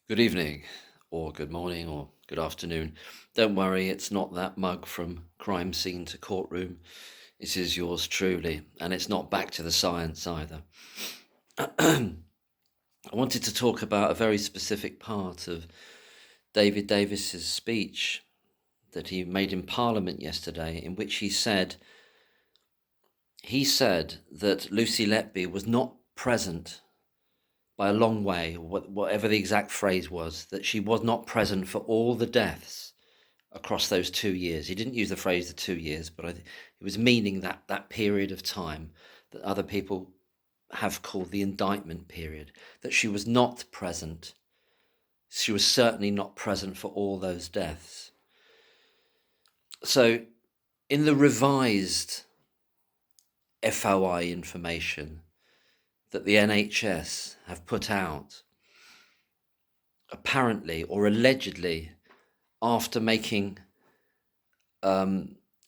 Good evening, or good morning, or good afternoon. Don't worry, it's not that mug from crime scene to courtroom. It is yours truly, and it's not back to the science either. I wanted to talk about a very specific part of David Davis's speech that he made in Parliament yesterday, in which he said that Lucy Letby was not present by a long way, whatever the exact phrase was, that she was not present for all the deaths across those 2 years. He didn't use the phrase the 2 years, but he was meaning that period of time that other people have called the indictment period, that she was not present. She was certainly not present for all those deaths. So in the revised FOI information that the NHS have put out, apparently or allegedly, after making a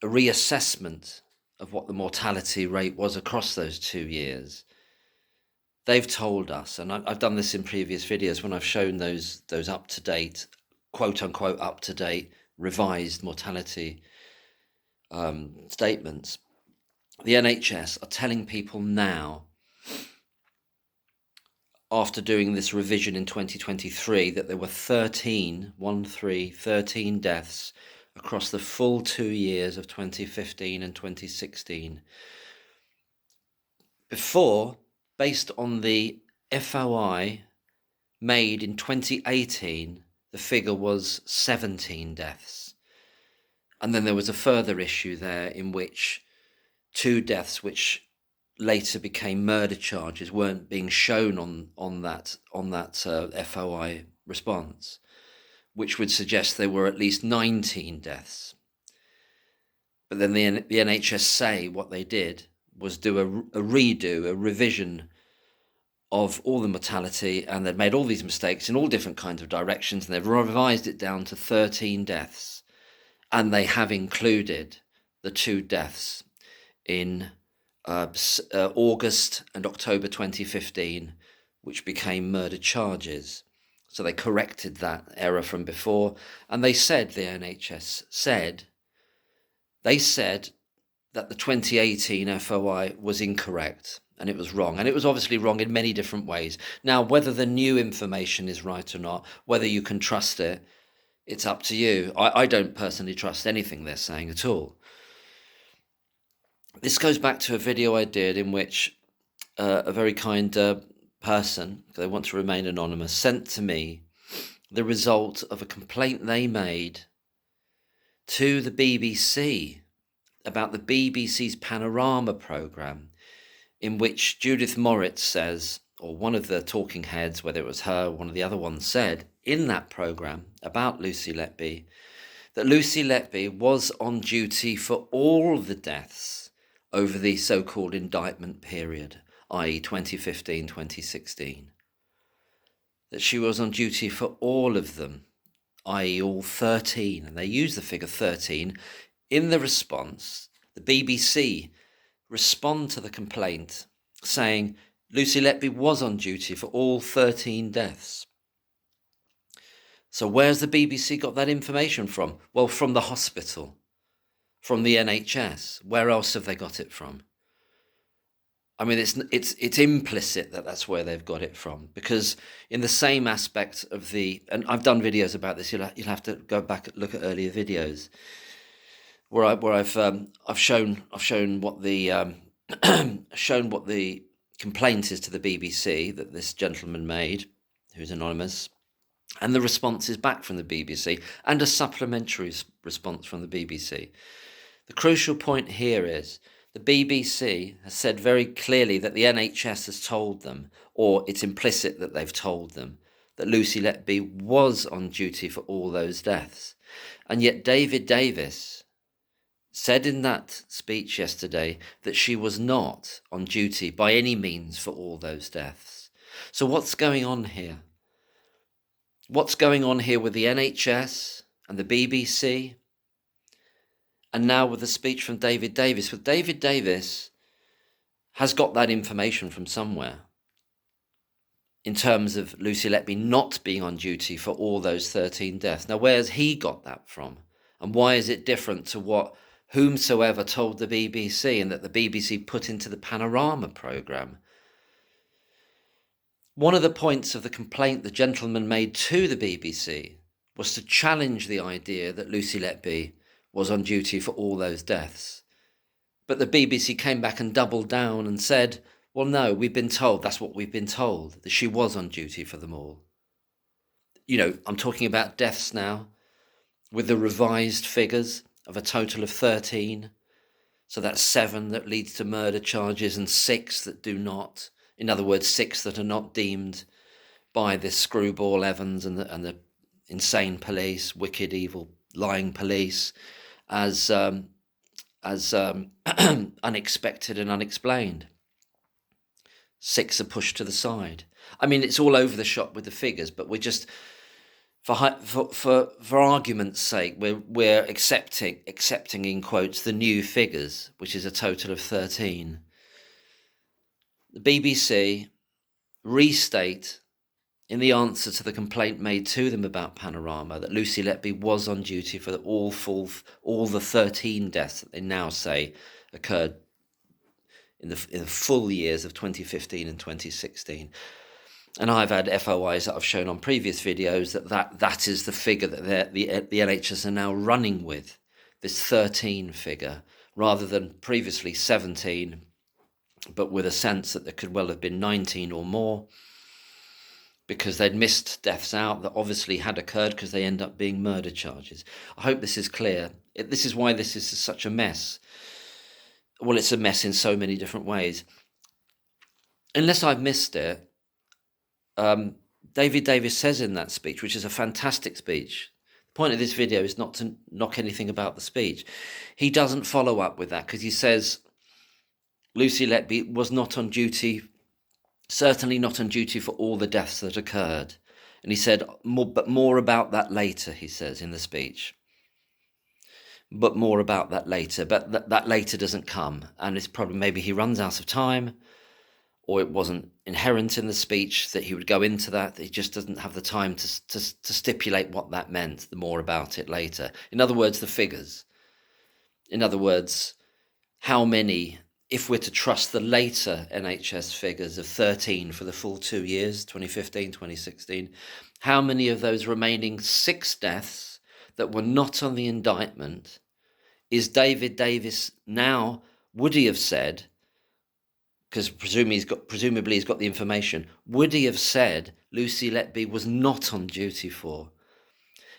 reassessment of what the mortality rate was across those 2 years, they've told us, and I've done this in previous videos when I've shown those up-to-date, quote-unquote up-to-date, revised mortality statements, the NHS are telling people now, after doing this revision in 2023, that there were 13 deaths across the full 2 years of 2015 and 2016. Before, based on the FOI made in 2018, the figure was 17 deaths. And then there was a further issue there in which 2 deaths, which later became murder charges, weren't being shown on that FOI response, which would suggest there were at least 19 deaths. But then the NHS say what they did was do a revision of all the mortality, and they'd made all these mistakes in all different kinds of directions, and they've revised it down to 13 deaths. And they have included the 2 deaths in August and October 2015, which became murder charges. So they corrected that error from before, and they said, the NHS said, that the 2018 FOI was incorrect and it was wrong. And it was obviously wrong in many different ways. Now, whether the new information is right or not, whether you can trust it, it's up to you. I don't personally trust anything they're saying at all. This goes back to a video I did in which a very kind person, they want to remain anonymous, sent to me the result of a complaint they made to the BBC about the BBC's Panorama programme, in which Judith Moritz says, or one of the talking heads, whether it was her or one of the other ones, said in that programme about Lucy Letby, that Lucy Letby was on duty for all the deaths over the so-called indictment period, i.e. 2015-2016. That she was on duty for all of them, i.e. all 13. And they use the figure 13 in the response. The BBC respond to the complaint saying Lucy Letby was on duty for all 13 deaths. So where's the BBC got that information from? Well, from the hospital, from the NHS. Where else have they got it from? I mean, it's implicit that that's where they've got it from, because in the same aspect of and I've done videos about this. You'll have to go back and look at earlier videos where I've shown what the shown what the complaint is to the BBC that this gentleman made, who's anonymous, and the response is back from the BBC, and a supplementary response from the BBC. The crucial point here is the BBC has said very clearly that the NHS has told them, or it's implicit that they've told them, that Lucy Letby was on duty for all those deaths. And yet David Davis said in that speech yesterday that she was not on duty by any means for all those deaths. So what's going on here? What's going on here with the NHS and the BBC? And now with the speech from David Davis. Well, David Davis has got that information from somewhere. in terms of Lucy Letby not being on duty for all those 13 deaths. Now, where has he got that from? And why is it different to what whomsoever told the BBC and that the BBC put into the Panorama programme? One of the points of the complaint the gentleman made to the BBC was to challenge the idea that Lucy Letby was on duty for all those deaths. But the BBC came back and doubled down and said, well, no, we've been told, that's what we've been told, that she was on duty for them all. You know, I'm talking about deaths now with the revised figures of a total of 13. So that's 7 that leads to murder charges and 6 that do not. In other words, 6 that are not deemed by this screwball Evans and the insane police, wicked, evil, lying police as unexpected and unexplained. 6 are pushed to the side. I mean, it's all over the shop with the figures, but we're just, for argument's sake, we're accepting in quotes the new figures, which is a total of 13. The BBC restate in the answer to the complaint made to them about Panorama that Lucy Letby was on duty for all the 13 deaths that they now say occurred in the full years of 2015 and 2016. And I've had FOIs that I've shown on previous videos that is the figure that the NHS are now running with, this 13 figure, rather than previously 17, but with a sense that there could well have been 19 or more, because they'd missed deaths out that obviously had occurred because they end up being murder charges. I hope this is clear. This is why this is such a mess. Well, it's a mess in so many different ways. Unless I've missed it, David Davis says in that speech, which is a fantastic speech, the point of this video is not to knock anything about the speech. He doesn't follow up with that because he says Lucy Letby was not on duty, certainly not on duty for all the deaths that occurred. And he said, but more about that later, he says in the speech. But more about that later. But that later doesn't come. And it's probably maybe he runs out of time, or it wasn't inherent in the speech that he would go into that. He just doesn't have the time to stipulate what that meant, the more about it later. In other words, the figures. In other words, how many, if we're to trust the later NHS figures of 13 for the full 2 years, 2015, 2016, how many of those remaining 6 deaths that were not on the indictment is Davis now, would he have said, because presumably he's got the information, would he have said Lucy Letby was not on duty for?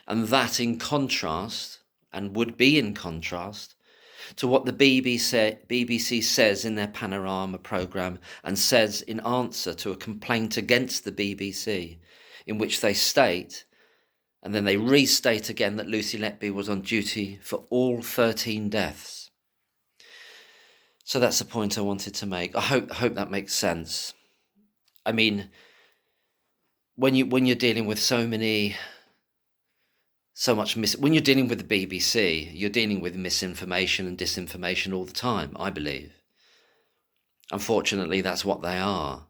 And that in contrast, and would be in contrast, to what the BBC says in their Panorama programme and says in answer to a complaint against the BBC, in which they state, and then they restate again, that Lucy Letby was on duty for all 13 deaths. So that's the point I wanted to make. I hope that makes sense. I mean, when you're dealing with when you're dealing with the BBC, you're dealing with misinformation and disinformation all the time, I believe. Unfortunately, that's what they are.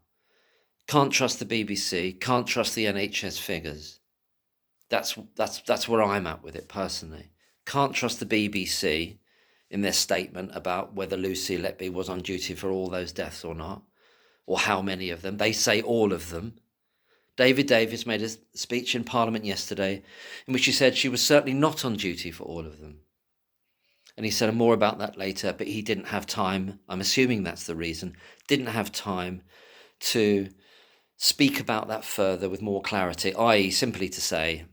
Can't trust the BBC, can't trust the NHS figures. That's where I'm at with it personally. Can't trust the BBC in their statement about whether Lucy Letby was on duty for all those deaths or not, or how many of them. They say all of them. David Davis made a speech in Parliament yesterday in which he said she was certainly not on duty for all of them. And he said more about that later, but he didn't have time, I'm assuming that's the reason, didn't have time to speak about that further with more clarity, i.e. simply to say,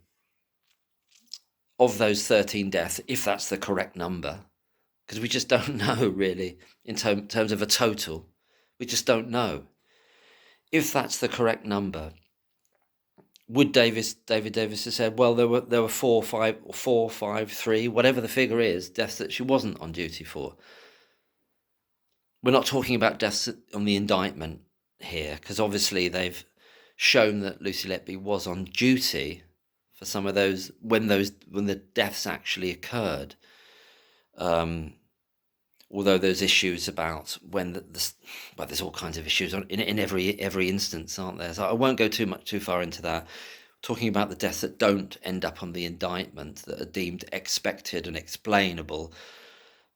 of those 13 deaths, if that's the correct number, because we just don't know really in terms of a total, we just don't know. If that's the correct number, would David Davis have said, well, there were 4, 5, 3, whatever the figure is, deaths that she wasn't on duty for? We're not talking about deaths on the indictment here, because obviously they've shown that Lucy Letby was on duty for some of those when the deaths actually occurred. although there's issues about when well, there's all kinds of issues in every instance, aren't there? So I won't go too far into that. Talking about the deaths that don't end up on the indictment, that are deemed expected and explainable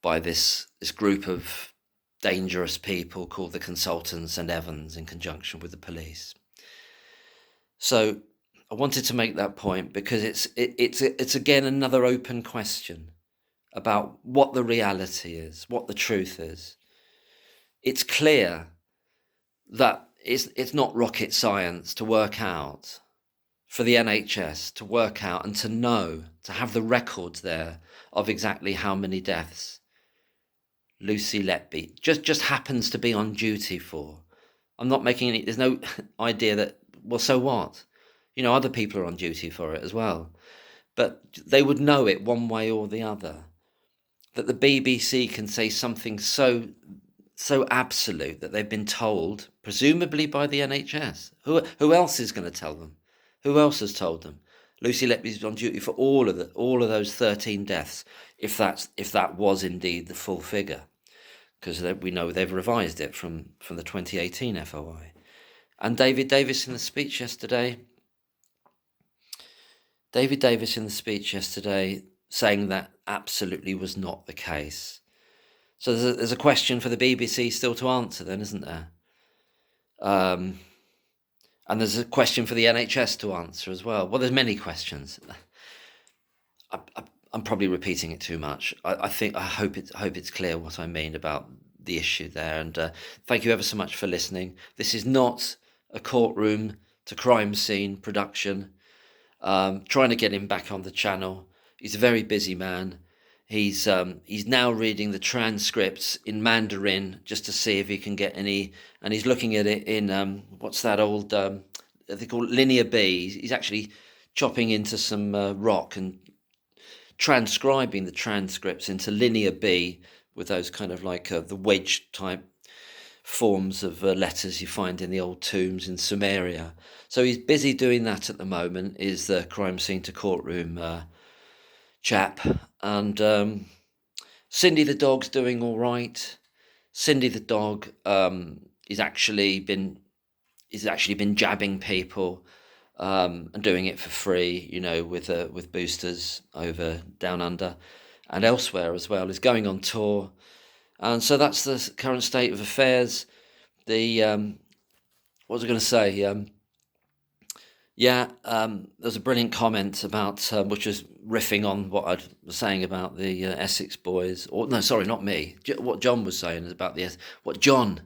by this group of dangerous people called the consultants and Evans in conjunction with the police. So I wanted to make that point because it's again another open question about what the reality is, what the truth is. It's clear that it's not rocket science to work out, for the NHS to work out and to know, to have the records there of exactly how many deaths Lucy Letby just happens to be on duty for. I'm not making any, there's no idea that, well, so what? You know, other people are on duty for it as well. But they would know it one way or the other. That the BBC can say something so absolute that they've been told, presumably by the NHS. Who else is going to tell them? Who else has told them? Lucy Letby's on duty for all of those 13 deaths, if that was indeed the full figure, because we know they've revised it from the 2018 FOI. And David Davis in the speech yesterday saying that absolutely was not the case. So there's a question for the BBC still to answer then, isn't there? And there's a question for the NHS to answer as well. Well, there's many questions. I'm probably repeating it too much. I hope it's clear what I mean about the issue there. And thank you ever so much for listening. This is not a courtroom to crime scene production. Trying to get him back on the channel. He's a very busy man. He's now reading the transcripts in Mandarin just to see if he can get any, and he's looking at it in what's that old they call it Linear B. He's actually chopping into some rock and transcribing the transcripts into Linear B with those kind of like the wedge type forms of letters you find in the old tombs in Sumeria. So he's busy doing that at the moment, is the crime scene to courtroom chap. And Cindy the dog's doing all right. Cindy the dog is actually been jabbing people and doing it for free, you know, with boosters over down under and elsewhere as well. Is going on tour. And so that's the current state of affairs. The what was I going to say? There's a brilliant comment about which was riffing on what I was saying about the Essex boys. Or no, sorry, not me. What John was saying is about what John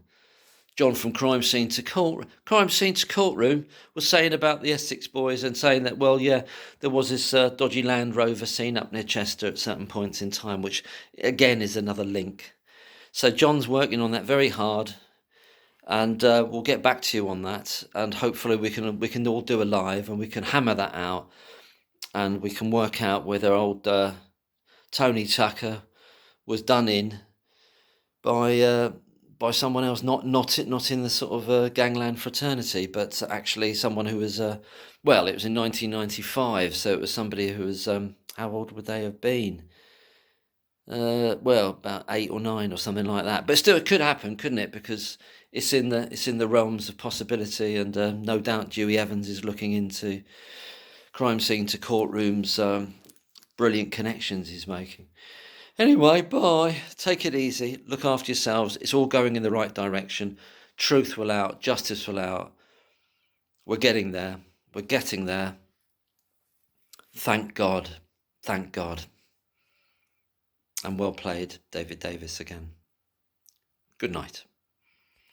from Crime Scene to Courtroom was saying about the Essex boys, and saying that, well, yeah, there was this dodgy Land Rover seen up near Chester at certain points in time, which again is another link. So John's working on that very hard, and we'll get back to you on that, and hopefully we can all do a live and we can hammer that out, and we can work out whether old Tony Tucker was done in by someone else, not in the sort of gangland fraternity, but actually someone who was well, it was in 1995, so it was somebody who was how old would they have been? Well, about 8 or 9 or something like that. But still, it could happen, couldn't it? Because it's in the realms of possibility, and no doubt Dewey Evans is looking into crime scene to courtrooms. Brilliant connections he's making. Anyway, bye. Take it easy. Look after yourselves. It's all going in the right direction. Truth will out. Justice will out. We're getting there. We're getting there. Thank God. Thank God. And well played, David Davis, again. Good night.